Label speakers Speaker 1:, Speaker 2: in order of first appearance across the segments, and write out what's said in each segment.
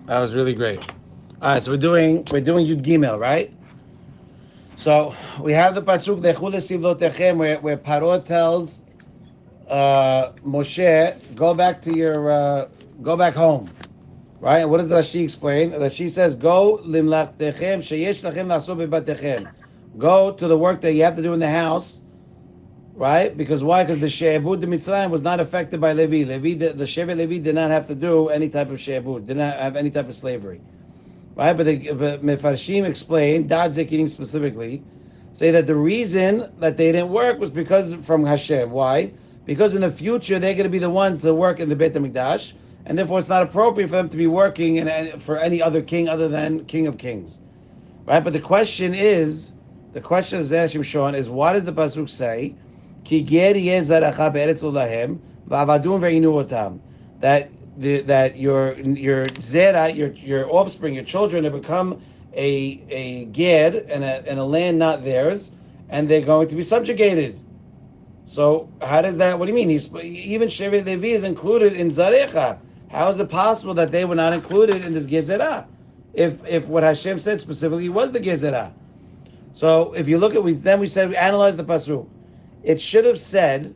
Speaker 1: That was really great. All right, so we're doing Yud Gimel, right? So we have the pasuk Lechu lesivlotechem where Paro tells Moshe, go back home. Right? And what does Rashi explain? Rashi says, go limlachtechem sheyesh lachem laso bebatechem. Go to the work that you have to do in the house, right? Because why? Because the she'ebud the Mitzrayim was not affected by Levi. The Shevet Levi did not have to do any type of she'ebud, did not have any type of slavery, right? But Mefarshim explained, Dad Zekinim specifically, say that the reason that they didn't work was because from Hashem. Why? Because in the future they're going to be the ones to work in the Beit HaMikdash, and therefore it's not appropriate for them to be working for any other king other than King of Kings, right? But the question of Zera Shimshon is, what does the pasuk say? Ki ger yeh zaracha be'eretz ulahem va'avadum ve'inu otam. That your zera, your offspring, your children have become a ger and a land not theirs, and they're going to be subjugated. So how does that? What do you mean? Even Shevet Levi is included in zarecha. How is it possible that they were not included in this gezerah? If what Hashem said specifically was the gezerah. So if you look at we analyzed the pasuk. It should have said.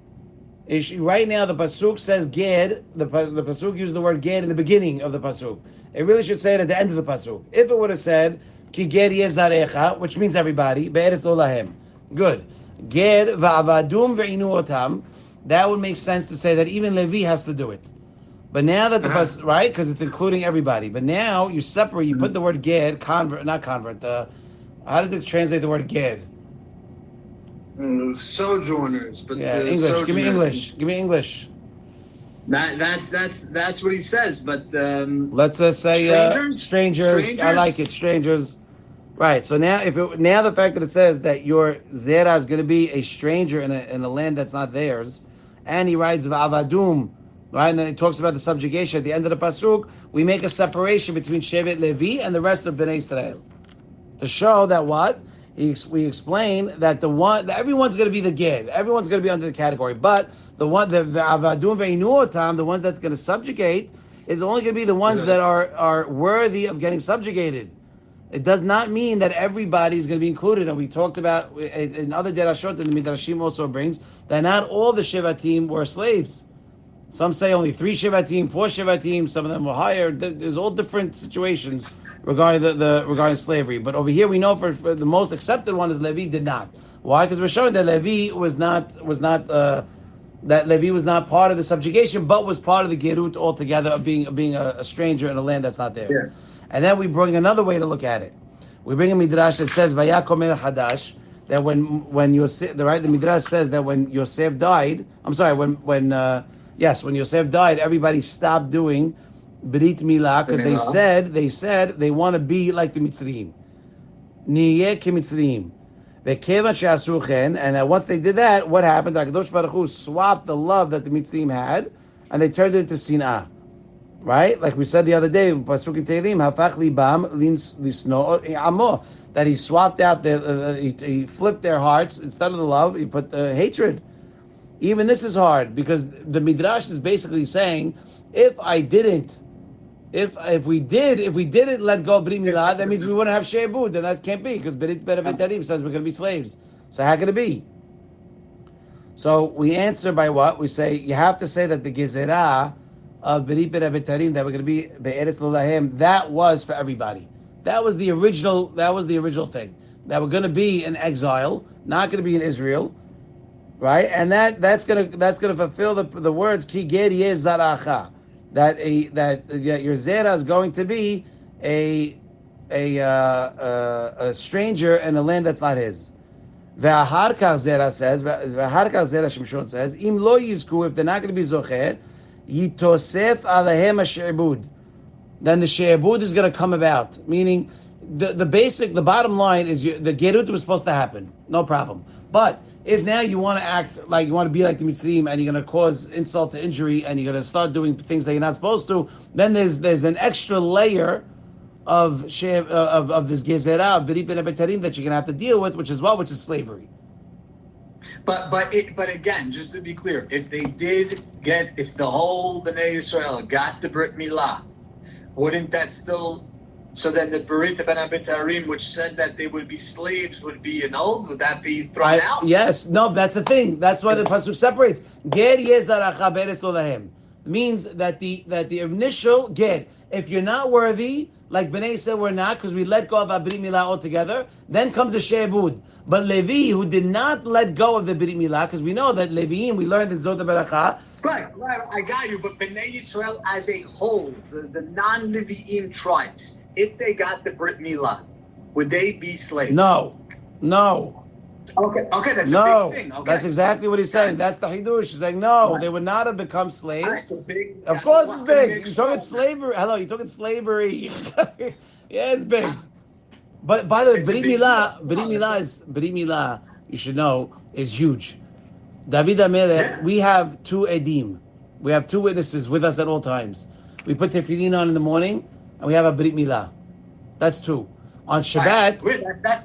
Speaker 1: Right now, the pasuk says "ged." The pasuk used the word "ged" in the beginning of the pasuk. It really should say it at the end of the pasuk. If it would have said "ki ged yezarecha," which means everybody, be'eretz lo lahem. Good. Ged va'avadum ve'inu otam. That would make sense to say that even Levi has to do it. But now that the pasuk, right, because it's including everybody. But now you separate. You put the word "ged," not convert. How does it translate the word "ged"?
Speaker 2: Sojourners, but
Speaker 1: yeah, English. Give me English. Give me English.
Speaker 2: That's what he says. But
Speaker 1: let's say strangers. I like it. Strangers. Right. So now, now the fact that it says that your zera is going to be a stranger in a land that's not theirs, and he writes va'avadum, right, and then he talks about the subjugation at the end of the pasuk. We make a separation between Shevet Levi and the rest of Bnei Israel to show that what. We explain that everyone's going to be the ged, everyone's going to be under the category, but the avadum ve'inuotam, the ones that's going to subjugate, is only going to be the ones that are worthy of getting subjugated. It does not mean that everybody is going to be included. And we talked about in other derashot, and the Midrashim also brings that not all the Shevatim were slaves. Some say only 3 Shevatim, 4 Shevatim. Some of them were higher. There's all different situations regarding regarding slavery. But over here we know for the most accepted one is Levi did not. Why? Because we're showing that Levi was not part of the subjugation, but was part of the gerut altogether of being a stranger in a land that's not theirs. Yeah. And then we bring another way to look at it. We bring a midrash that says Vayakom el Hadash, that when Yosef, the midrash says that when Yosef died, when Yosef died, everybody stopped doing Brit Milah, because they said they want to be like the Mitzrayim. Niyeh k'Mitzrayim. Ve'kevan she'asu chen, and once they did that, what happened? HaKadosh Baruch Hu swapped the love that the Mitzrayim had, and they turned it into sin'ah. Right? Like we said the other day, Pasuk in Tehillim, Hafach libam lisno amo, that he swapped out, he flipped their hearts, instead of the love, he put the hatred. Even this is hard, because the Midrash is basically saying, if we didn't let go of Brit Milah, that means we wouldn't have She'ebud, and that can't be, because Brit Betarim says we're going to be slaves. So how can it be? So we answer by what? We say, you have to say that the Gezerah of Brit Betarim, that we're going to be Be'eretz Lolahem, that was for everybody. That was the original thing. That we're going to be in exile, not going to be in Israel, right? And that's going to fulfill the words Ki ger yeh zaracha. That your zera is going to be a stranger in a land that's not his. Ve'ahar kach zera Shimshon says, im lo yizku, if they're not going to be zocher, yitosef alehem ha'she'ebud, then the she'ebud is going to come about. Meaning, the bottom line is the gerut was supposed to happen, no problem. But if now you want to act like you want to be like the Mitzrayim and you're going to cause insult to injury and you're going to start doing things that you're not supposed to, then there's an extra layer of this gezerah of Brit Betarim that you're going to have to deal with, which is slavery.
Speaker 2: But again, just to be clear, if the whole Bnei Israel got the Brit Milah, wouldn't that still? So then the Berita Ben Abitarim, which said that they would be slaves, would be annulled? Would that be thrown out?
Speaker 1: Yes, no, that's the thing. That's why the pasuk separates. Ger yezaracha beretz olahem means that the initial ger. If you're not worthy, like Bnei said, we're not because we let go of our brit milah altogether. Then comes the she'ebud. But Levi, who did not let go of the brit milah, because we know that Leviim, we learned in Zot Beracha.
Speaker 2: Right, I got you. But Bnei Yisrael as a whole, the non-Leviim tribes, if they got the Brit Milah, would they be slaves?
Speaker 1: No.
Speaker 2: Okay, that's
Speaker 1: no,
Speaker 2: a big thing. Okay.
Speaker 1: That's exactly what he's saying. That's the Hidush. He's saying, no, they would not have become slaves.
Speaker 2: That's a big,
Speaker 1: of course it's big. You're talking slavery. Hello, you're talking slavery. Yeah, it's big. But by the way, Brit Milah, you should know, is huge. David HaMelech, we have two edim. We have two witnesses with us at all times. We put tefillin on in the morning, and we have a Brit Milah. That's two. On Shabbat,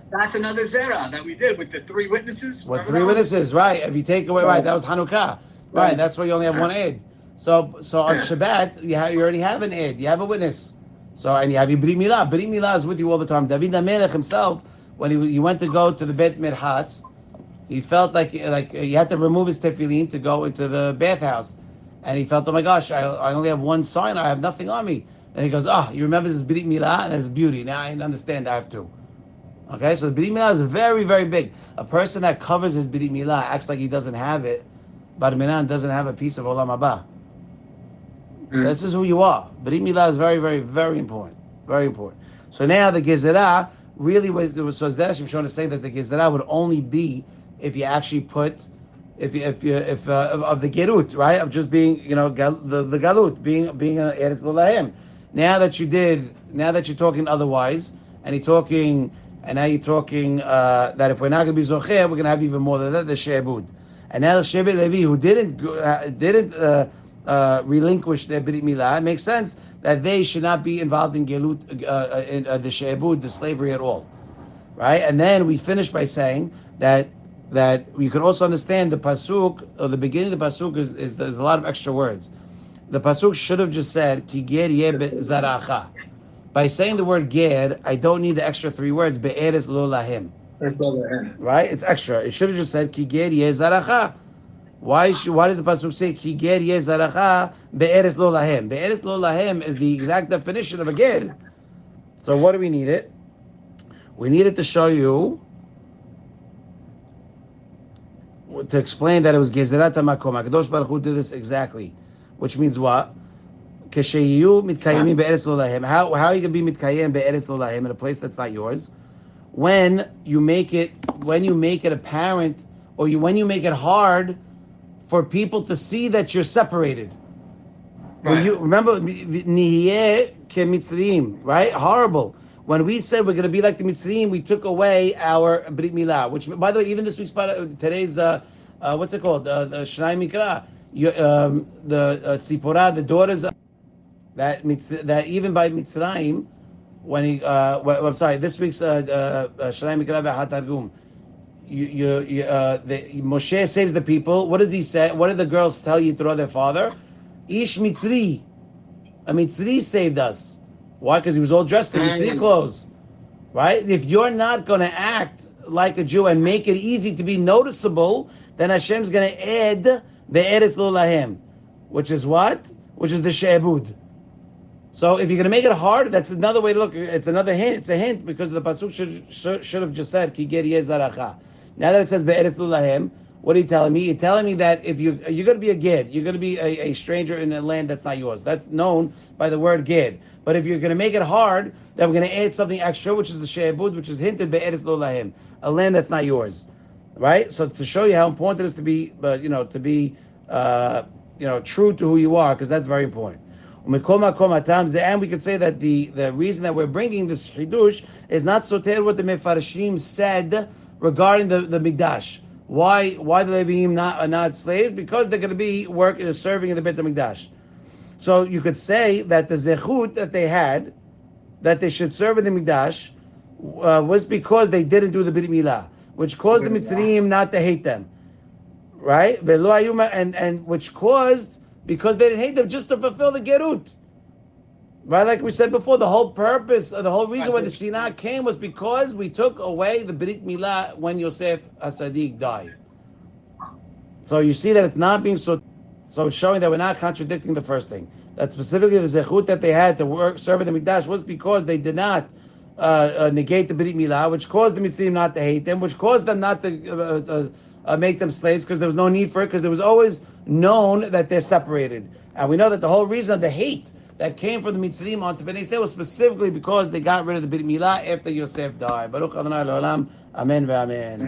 Speaker 2: that's another Zera that we did with the three witnesses.
Speaker 1: With three witnesses, right? If you take away, right, that was Hanukkah, right? That's why you only have one Eid. So on Shabbat, you already have an Eid. You have a witness. So and you have your Brit Milah. Brit Milah is with you all the time. David HaMelech himself, when he went to go to the Bet Mirhatz, he felt like he had to remove his tefillin to go into the bathhouse, and he felt, oh my gosh, I only have one sign. I have nothing on me. And he goes, he remembers his Brit Milah and his beauty. Now I understand I have to. Okay, so the Brit Milah is very, very big. A person that covers his Brit Milah acts like he doesn't have it, but Minan doesn't have a piece of Olam Haba. This is who you are. Brit Milah is very, very, very important. Very important. So now the Gezerah really was so Zera Shimshon to say that the Gezerah would only be if you actually put if of the Gerut, right? Of just being, the Galut, being an Eretz L'Lahem. Now that you're talking otherwise, and now you're talking that if we're not going to be Zocher, we're going to have even more than that, the She'ebud. And now the Shevet Levi, who didn't relinquish their Brit Milah, it makes sense that they should not be involved in Gelut, in the She'ebud, the slavery at all. Right? And then we finish by saying that you can also understand the Pasuk, or the beginning of the Pasuk is there's a lot of extra words. The pasuk should have just said ki ger yeh zaracha. By saying the word ger, I don't need the extra three words be'eretz lo lahem. Right? It's extra. It should have just said ki ger yeh zaracha. Why does the pasuk say ki ger yeh zaracha be'eretz lo lahem? Be'eretz lo lahem is the exact definition of a ger. So what do we need it? We need it to show you, to explain that it was gezerat hamakom. HaKadosh Baruch Hu did this exactly. Which means what? How are you going to be mitkayim be'eretz lo lahem in a place that's not yours? When you make it apparent, or when you make it hard for people to see that you're separated. Right. Remember, nihiyeh kemitzriim, right? Horrible. When we said we're going to be like the Mitzriim, we took away our Brit Milah, which, by the way, even this week's today's what's it called? The Shnai Mikra. The Sipporah, the daughters that even by Mitzrayim, when he I'm sorry, this week's Shalai Mikra V'Hatargum, Moshe saves the people. What does he say? What did the girls tell Yitro, their father? Ish Mitzri, a Mitzri saved us. Why? Because he was all dressed in Mitzri clothes, right? If you're not going to act like a Jew and make it easy to be noticeable, then Hashem's going to add the Eretz Lo Lahem, which is what? Which is the She'ebud. So if you're going to make it hard, that's another way to look. It's another hint. It's a hint because the pasuk should have just said Ki ger yeh zaracha. Now that it says be'eretz lo lahem, what are you telling me? You're telling me that if you're going to be a gid, you're going to be a stranger in a land that's not yours. That's known by the word gid. But if you're going to make it hard, then we're going to add something extra, which is the she'ebud, which is hinted be'eretz lo lahem, a land that's not yours, right? So to show you how important it is to be, true to who you are, because that's very important. And we could say that the reason that we're bringing this Hidush is not soter what the Mefarshim said regarding the Mikdash. Why the Leviim are not slaves? Because they're going to be serving in the Beit HaMikdash. So you could say that the zechut that they had, that they should serve in the Mikdash, was because they didn't do the Brit Milah, which caused the Mitzrayim not to hate them, right? And which caused, because they didn't hate them, just to fulfill the gerut. Right, like we said before, the whole purpose, the whole reason why the Sinai came was because we took away the Brit Milah when Yosef Asadiq died. So you see that it's not being so. So it's showing that we're not contradicting the first thing. That specifically the zechut that they had to work serve in the mikdash was because they did not negate the brit milah, which caused the mitzvim not to hate them, which caused them not to make them slaves because there was no need for it, because it was always known that they're separated. And we know that the whole reason of the hate that came from the mitzvim onto Bnei Yisrael was specifically because they got rid of the brit milah after Yosef died. Baruch Adonai Le'olam. Amen ve'amen.